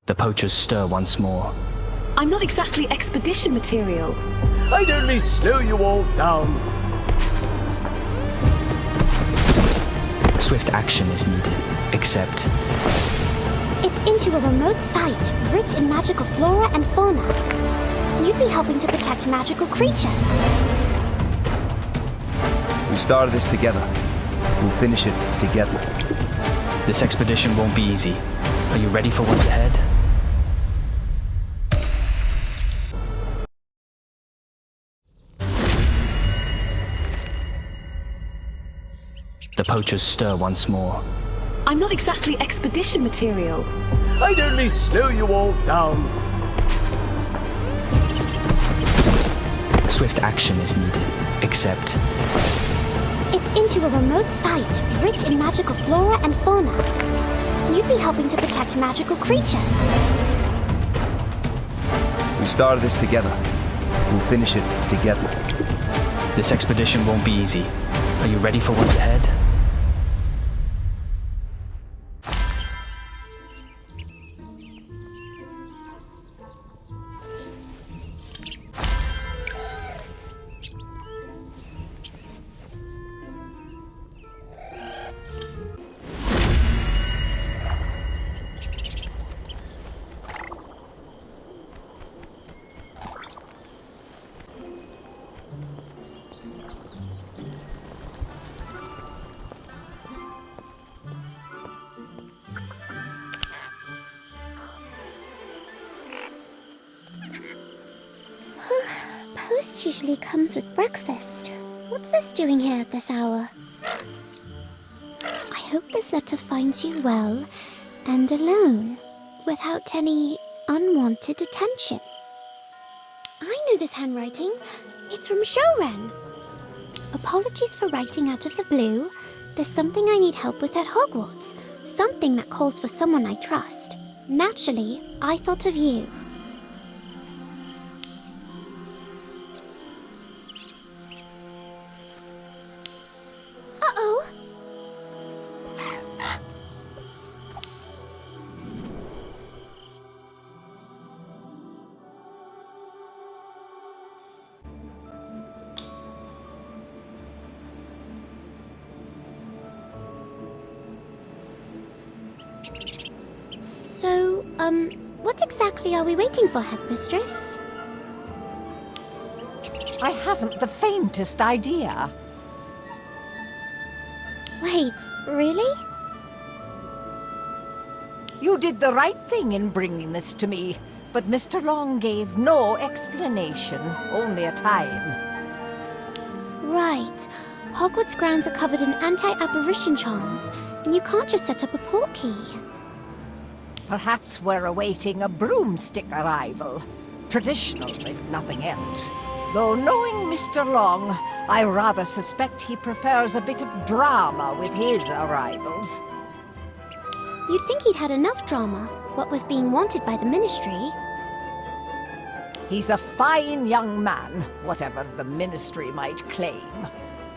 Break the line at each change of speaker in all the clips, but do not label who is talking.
The poachers stir once more.
I'm not exactly expedition material.
I'd only slow you all down.
Swift action is needed, except...
It's into a remote site, rich in magical flora and fauna. You'd be helping to protect magical creatures.
We started this together. We'll finish it together.
This expedition won't be easy. Are you ready for what's ahead? The poachers stir once more.
I'm not exactly expedition material.
I'd only slow you all down.
Swift action is needed, except...
It's into a remote site, rich in magical flora and fauna. You'd be helping to protect magical creatures.
We started this together. We'll finish it together.
This expedition won't be easy. Are you ready for what's ahead?
Post usually comes with breakfast. What's this doing here at this hour? I hope this letter finds you well and alone, without any unwanted attention. I know this handwriting. It's from Shoren. Apologies for writing out of the blue. There's something I need help with at Hogwarts. Something that calls for someone I trust. Naturally, I thought of you. Uh-oh. So, what exactly are we waiting for, Headmistress?
I haven't the faintest idea.
Wait, really?
You did the right thing in bringing this to me, but Mr. Long gave no explanation, only a time.
Right. Hogwarts grounds are covered in anti-apparition charms, and you can't just set up a portkey.
Perhaps we're awaiting a broomstick arrival. Traditional, if nothing else. Though knowing Mr. Long, I rather suspect he prefers a bit of drama with his arrivals.
You'd think he'd had enough drama, what with being wanted by the Ministry.
He's a fine young man, whatever the Ministry might claim.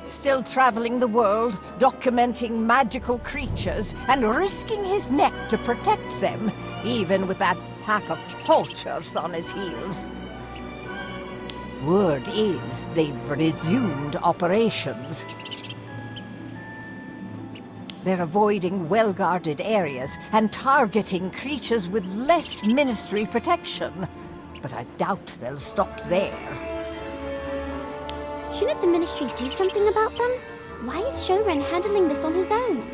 Still traveling the world, documenting magical creatures, and risking his neck to protect them, even with that pack of poachers on his heels. Word is they've resumed operations. They're avoiding well-guarded areas and targeting creatures with less Ministry protection. But I doubt they'll stop there.
Shouldn't the Ministry do something about them? Why is Shoren handling this on his own?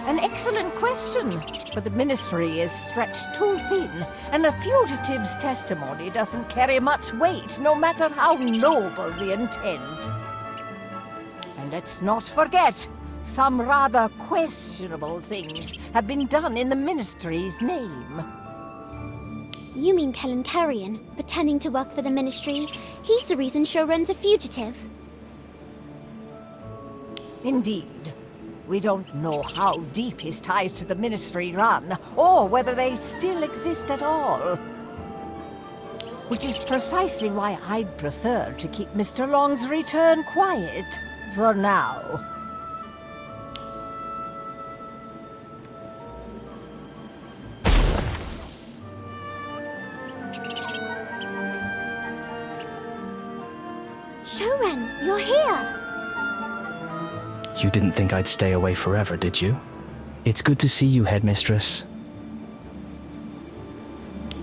An excellent question, but the Ministry is stretched too thin, and a fugitive's testimony doesn't carry much weight, no matter how noble the intent. And let's not forget, some rather questionable things have been done in the Ministry's name.
You mean Kellen Carrion, pretending to work for the Ministry? He's the reason Shoren's a fugitive.
Indeed. We don't know how deep his ties to the Ministry run, or whether they still exist at all. Which is precisely why I'd prefer to keep Mr. Long's return quiet, for now.
Shoren, you're here!
You didn't think I'd stay away forever, did you? It's good to see you, Headmistress.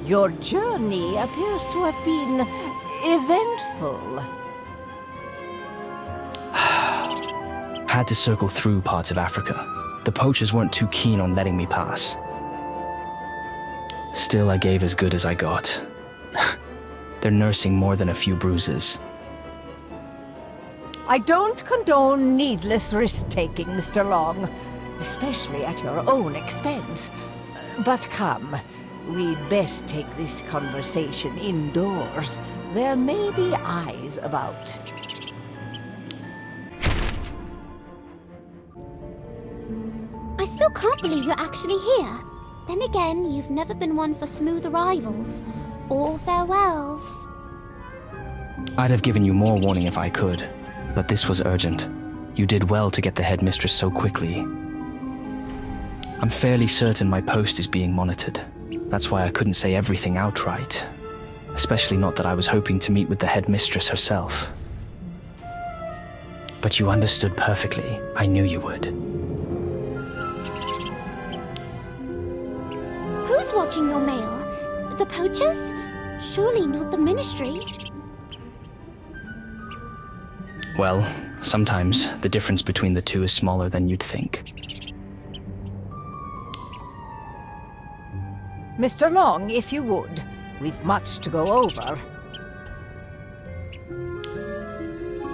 Your journey appears to have been eventful.
Had to circle through parts of Africa. The poachers weren't too keen on letting me pass. Still, I gave as good as I got. They're nursing more than a few bruises.
I don't condone needless risk-taking, Mr. Long, especially at your own expense. But come, we'd best take this conversation indoors. There may be eyes about.
I still can't believe you're actually here. Then again, you've never been one for smooth arrivals or farewells.
I'd have given you more warning if I could, but this was urgent. You did well to get the headmistress so quickly. I'm fairly certain my post is being monitored. That's why I couldn't say everything outright. Especially not that I was hoping to meet with the headmistress herself. But you understood perfectly. I knew you would.
Who's watching your mail? The poachers? Surely not the Ministry.
Well, sometimes the difference between the two is smaller than you'd think.
Mr. Long, if you would. We've much to go over.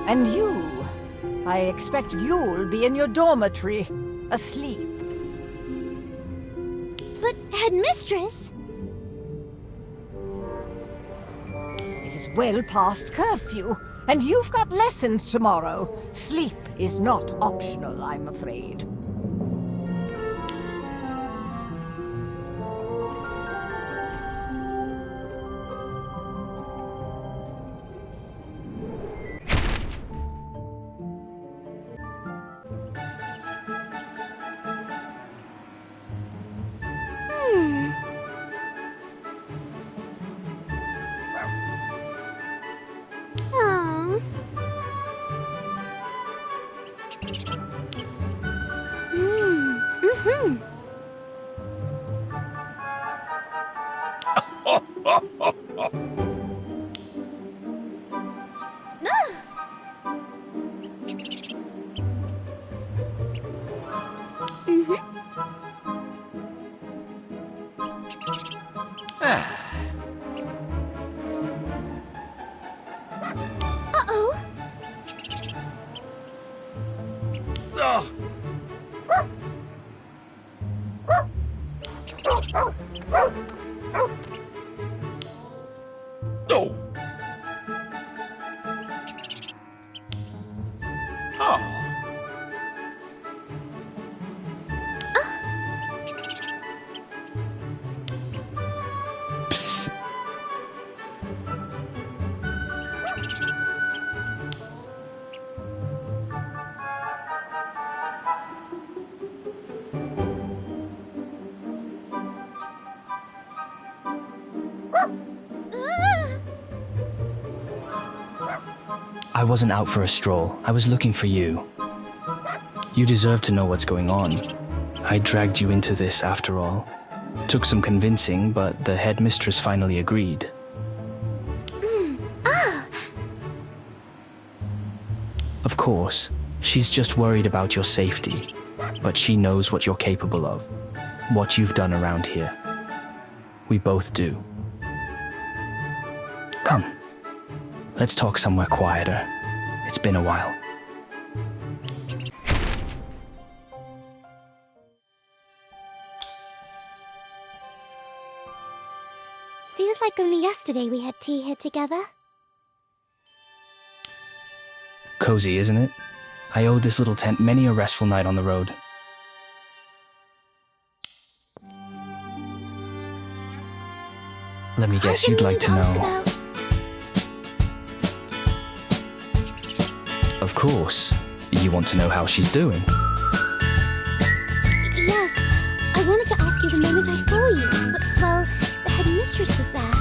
And you. I expect you'll be in your dormitory, asleep.
But, Headmistress?
It is well past curfew, and you've got lessons tomorrow. Sleep is not optional, I'm afraid.
Aww. Mm-hmm. Uh-oh.
No. Oh.
Psst. I wasn't out for a stroll. I was looking for you. You deserve to know what's going on. I dragged you into this after all. Took some convincing, but the headmistress finally agreed. Of course, she's just worried about your safety. But she knows what you're capable of. What you've done around here. We both do. Come. Let's talk somewhere quieter. It's been a while.
Feels like only yesterday we had tea here together.
Cozy, isn't it? I owe this little tent many a restful night on the road. Let me guess, you'd like to know. Of course. You want to know how she's doing.
Yes, I wanted to ask you the moment I saw you, but, well, the headmistress was there.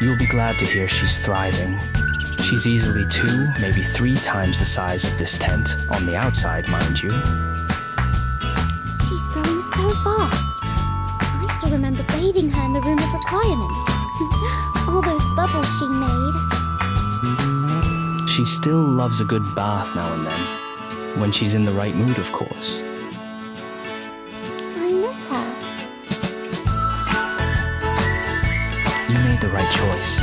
You'll be glad to hear she's thriving. She's easily 2, maybe 3 times the size of this tent, on the outside, mind you.
She's growing so fast. I still remember bathing her in the room of requirement. All those bubbles she made.
She still loves a good bath now and then. When she's in the right mood, of course.
I miss her.
You made the right choice.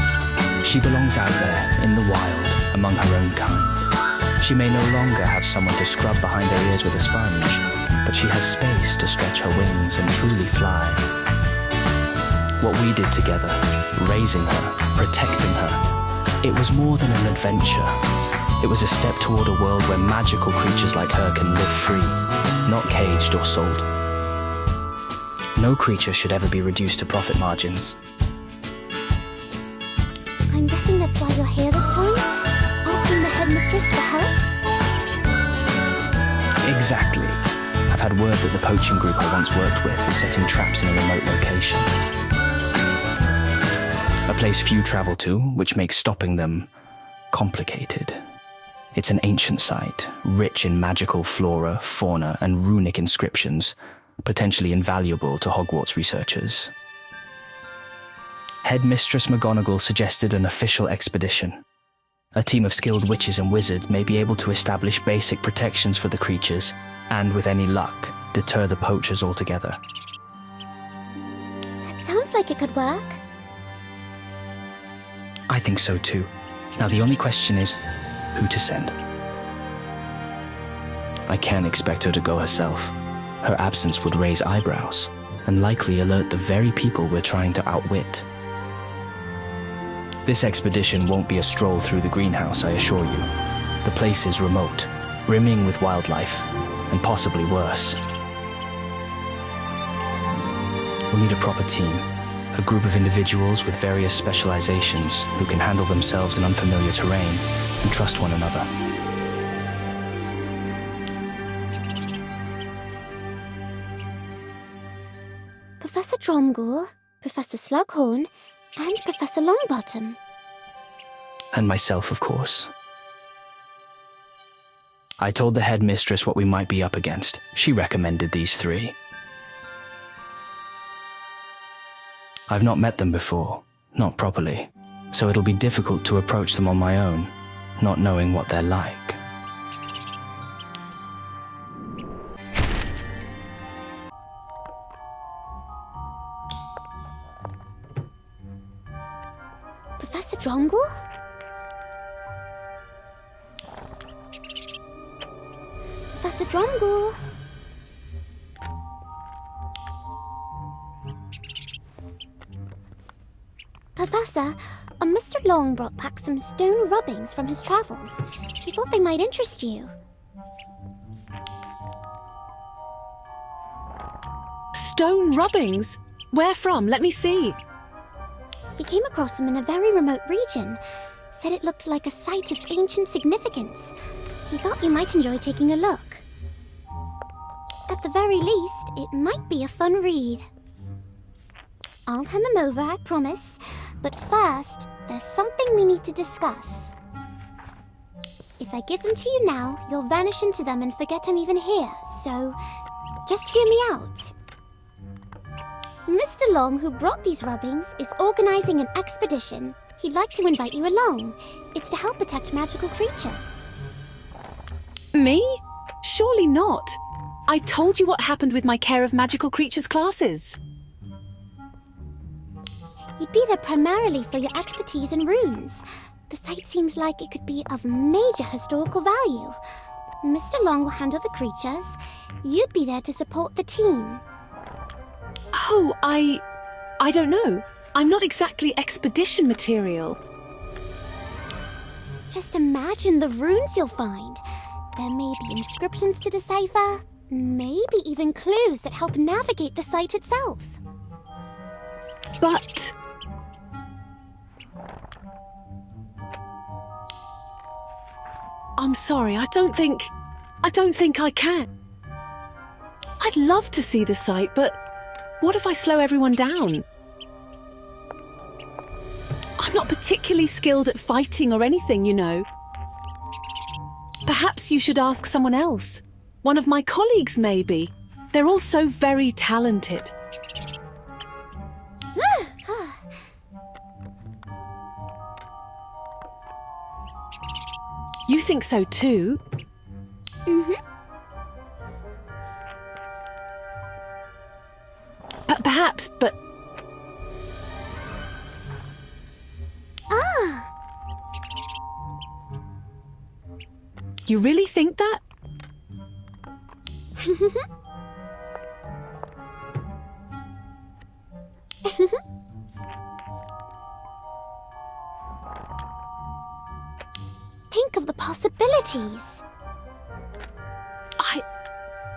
She belongs out there, in the wild, among her own kind. She may no longer have someone to scrub behind her ears with a sponge, but she has space to stretch her wings and truly fly. What we did together, raising her, protecting her, it was more than an adventure. It was a step toward a world where magical creatures like her can live free, not caged or sold. No creature should ever be reduced to profit margins.
I'm guessing that's why you're here this time? Asking the headmistress for help?
Exactly. I've had word that the poaching group I once worked with is setting traps in a remote location. A place few travel to, which makes stopping them complicated. It's an ancient site, rich in magical flora, fauna, and runic inscriptions, potentially invaluable to Hogwarts researchers. Headmistress McGonagall suggested an official expedition. A team of skilled witches and wizards may be able to establish basic protections for the creatures, and with any luck, deter the poachers altogether.
That sounds like it could work.
I think so too. Now the only question is, who to send? I can't expect her to go herself. Her absence would raise eyebrows, and likely alert the very people we're trying to outwit. This expedition won't be a stroll through the greenhouse, I assure you. The place is remote, brimming with wildlife, and possibly worse. We'll need a proper team, a group of individuals with various specializations who can handle themselves in unfamiliar terrain and trust one another.
Professor Dromgoole, Professor Slughorn, and Professor Longbottom.
And myself, of course. I told the headmistress what we might be up against. She recommended these 3. I've not met them before, not properly, so it'll be difficult to approach them on my own, not knowing what they're like.
Professor Dromgoole? Professor Dromgoole? Professor, Mr. Long brought back some stone rubbings from his travels. He thought they might interest you.
Stone rubbings? Where from? Let me see.
He came across them in a very remote region. Said it looked like a site of ancient significance. He thought you might enjoy taking a look. At the very least, it might be a fun read. I'll hand them over, I promise. But first, there's something we need to discuss. If I give them to you now, you'll vanish into them and forget I'm even here, so just hear me out. Mr. Long, who brought these rubbings, is organizing an expedition. He'd like to invite you along. It's to help protect magical creatures.
Me? Surely not. I told you what happened with my Care of Magical Creatures classes.
You'd be there primarily for your expertise in runes. The site seems like it could be of major historical value. Mr. Long will handle the creatures. You'd be there to support the team.
Oh, I don't know. I'm not exactly expedition material.
Just imagine the runes you'll find. There may be inscriptions to decipher, maybe even clues that help navigate the site itself.
But I'm sorry, I don't think I can. I'd love to see the site, but what if I slow everyone down? I'm not particularly skilled at fighting or anything, you know. Perhaps you should ask someone else. One of my colleagues, maybe. They're all so very talented. You think so too? Perhaps, but... You really think that?
Think of the possibilities.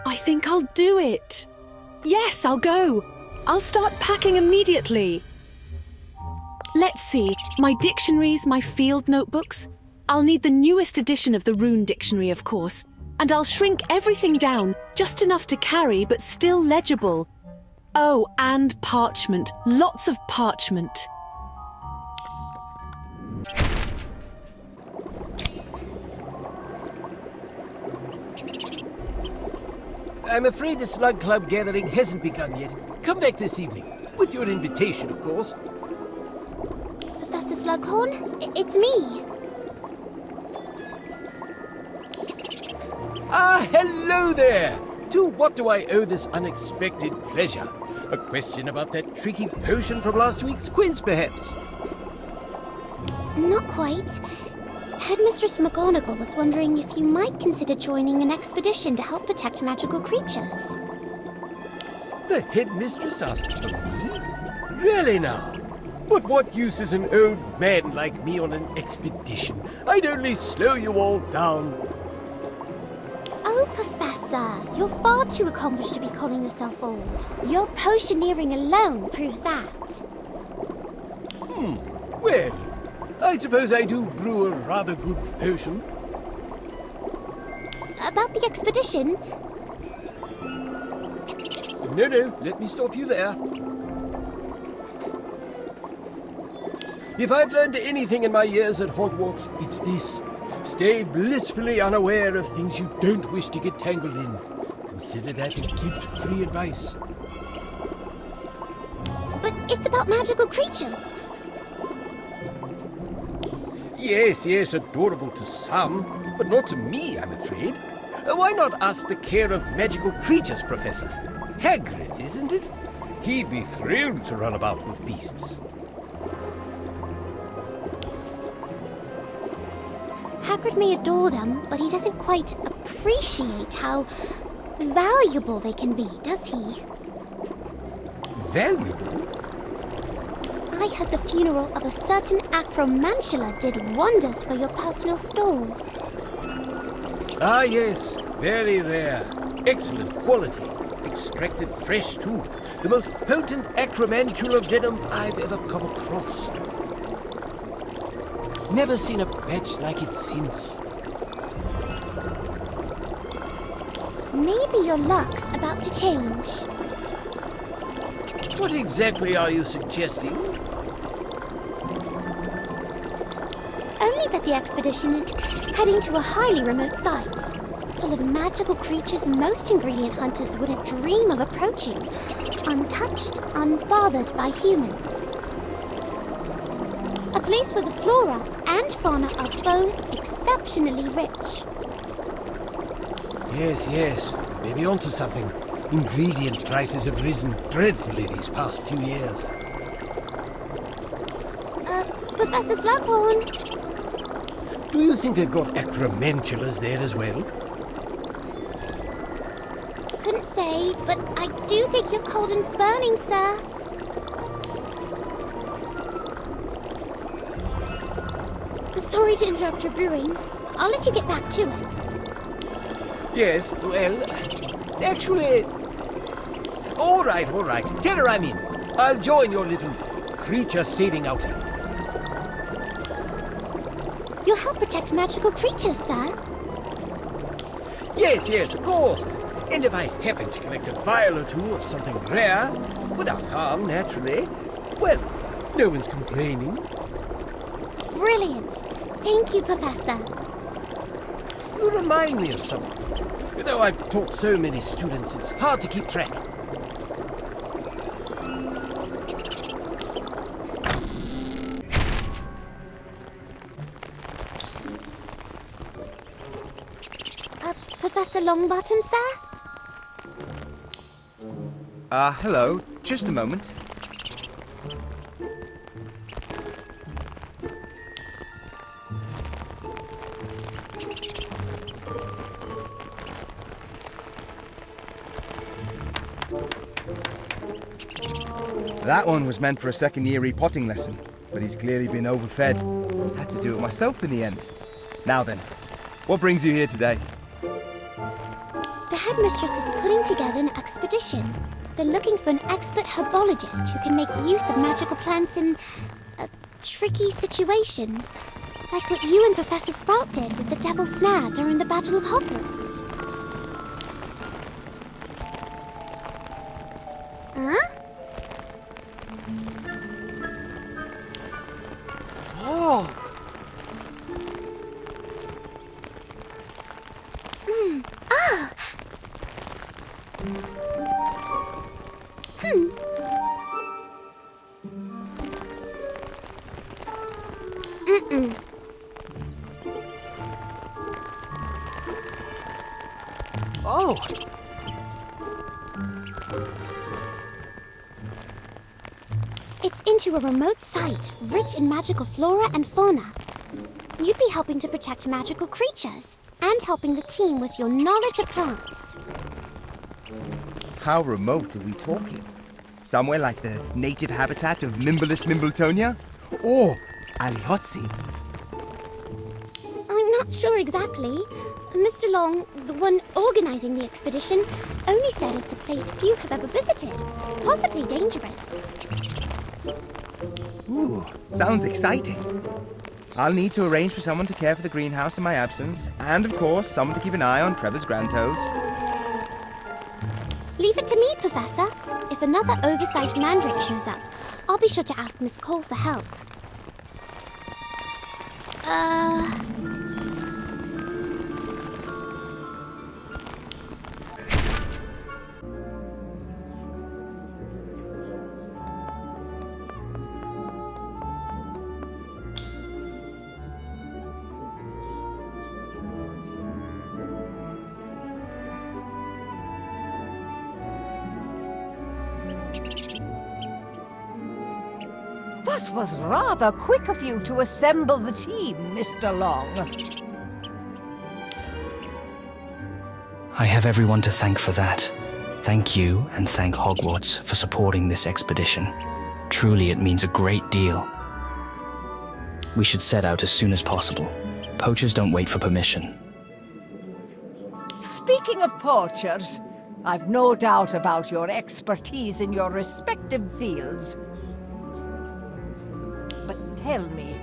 I think I'll do it. Yes, I'll go. I'll start packing immediately. Let's see. My dictionaries, my field notebooks. I'll need the newest edition of the Rune Dictionary, of course. And I'll shrink everything down, just enough to carry, but still legible. Oh, and parchment. Lots of parchment.
I'm afraid the Slug Club gathering hasn't begun yet. Come back this evening. With your invitation, of course.
Professor Slughorn, it's me.
Ah, hello there! To what do I owe this unexpected pleasure? A question about that tricky potion from last week's quiz, perhaps?
Not quite. Headmistress McGonagall was wondering if you might consider joining an expedition to help protect magical creatures.
The headmistress asked for me? Really now? But what use is an old man like me on an expedition? I'd only slow you all down.
Oh, Professor, you're far too accomplished to be calling yourself old. Your potioneering alone proves that.
Well, I suppose I do brew a rather good potion.
About the expedition,
No, let me stop you there. If I've learned anything in my years at Hogwarts, it's this. Stay blissfully unaware of things you don't wish to get tangled in. Consider that a gift-free advice.
but it's about magical creatures.
Yes, adorable to some, but not to me, I'm afraid. Why not ask the care of magical creatures, Professor? Hagrid, isn't it? He'd be thrilled to run about with beasts.
Hagrid may adore them, but he doesn't quite appreciate how valuable they can be, does he?
Valuable?
I heard the funeral of a certain acromantula did wonders for your personal stores.
Ah, yes. Very rare. Excellent quality. Extracted fresh, too. The most potent acromantula venom I've ever come across. Never seen a batch like it since.
Maybe your luck's about to change.
What exactly are you suggesting?
Only that the expedition is heading to a highly remote site, full of magical creatures most ingredient hunters wouldn't dream of approaching, untouched, unbothered by humans. A place where the flora and fauna are both exceptionally rich.
Yes. You may be onto something. Ingredient prices have risen dreadfully these past few years.
Professor Slughorn,
Do you think they've got acromantulas there as well?
couldn't say, but I do think your cauldron's burning, sir. Sorry to interrupt your brewing. I'll let you get back to it.
Yes, well, actually... All right. Tell her I'm in. I'll join your little creature-saving outing.
You'll help protect magical creatures, sir.
Yes, of course. And if I happen to collect a vial or two of something rare, without harm, naturally, well, no one's complaining.
Brilliant. Thank you, Professor.
You remind me of someone. Though I've taught so many students, it's hard to keep track.
Professor Longbottom, sir?
Hello. Just a moment. That one was meant for a second-year repotting lesson, but he's clearly been overfed. Had to do it myself in the end. Now then, what brings you here today?
The headmistress is putting together an expedition. They're looking for an expert herbologist who can make use of magical plants in tricky situations, like what you and Professor Sprout did with the Devil's Snare during the Battle of Hogwarts. Huh?
Oh! Oh!
It's into a remote site, rich in magical flora and fauna. You'd be helping to protect magical creatures, and helping the team with your knowledge of plants.
How remote are we talking? Somewhere like the native habitat of Mimbleless Mimbletonia? Or Alihotzi?
I'm not sure exactly. Mr. Long, the one organizing the expedition, only said it's a place few have ever visited. Possibly dangerous.
Ooh, sounds exciting. I'll need to arrange for someone to care for the greenhouse in my absence, and of course, someone to keep an eye on Trevor's grandtoads.
Leave it to me, Professor. If another oversized mandrake shows up, I'll be sure to ask Miss Cole for help.
That was rather quick of you to assemble the team, Mr. Long.
I have everyone to thank for that. Thank you, and thank Hogwarts for supporting this expedition. Truly, it means a great deal. We should set out as soon as possible. Poachers don't wait for permission.
Speaking of poachers, I've no doubt about your expertise in your respective fields. But tell me,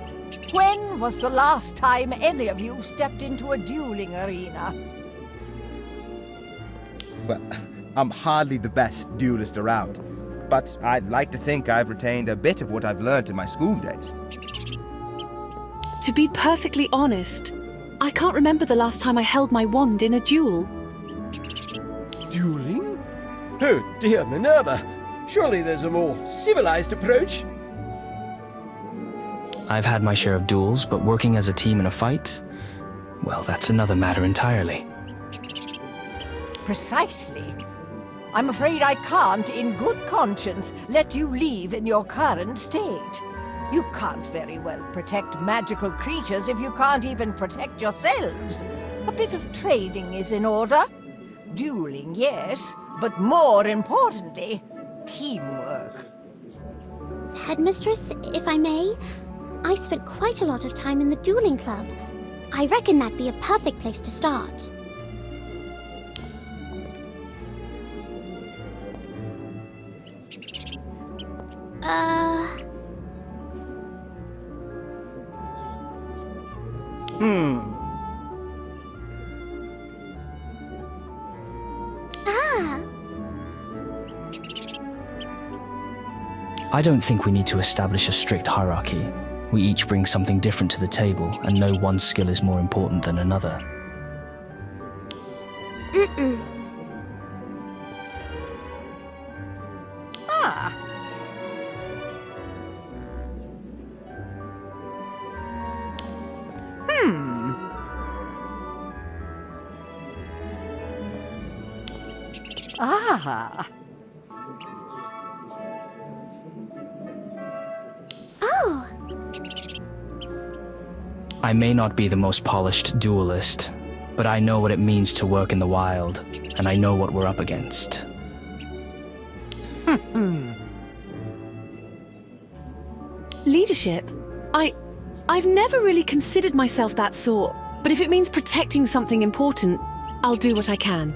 when was the last time any of you stepped into a dueling arena?
Well, I'm hardly the best duelist around, but I'd like to think I've retained a bit of what I've learned in my school days.
To be perfectly honest, I can't remember the last time I held my wand in a duel.
Dueling? Oh dear, Minerva. Surely there's a more civilized approach.
I've had my share of duels, but working as a team in a fight? Well, that's another matter entirely.
Precisely. I'm afraid I can't, in good conscience, let you leave in your current state. You can't very well protect magical creatures if you can't even protect yourselves. A bit of training is in order. Dueling, yes, but more importantly, teamwork.
Headmistress, if I may, I've spent quite a lot of time in the dueling club. I reckon that'd be a perfect place to start.
I don't think we need to establish a strict hierarchy. We each bring something different to the table, and no one skill is more important than another.
Ah. Ah.
Oh,
I may not be the most polished duelist, but I know what it means to work in the wild, and I know what we're up against.
Leadership? I've never really considered myself that sort, but if it means protecting something important, I'll do what I can.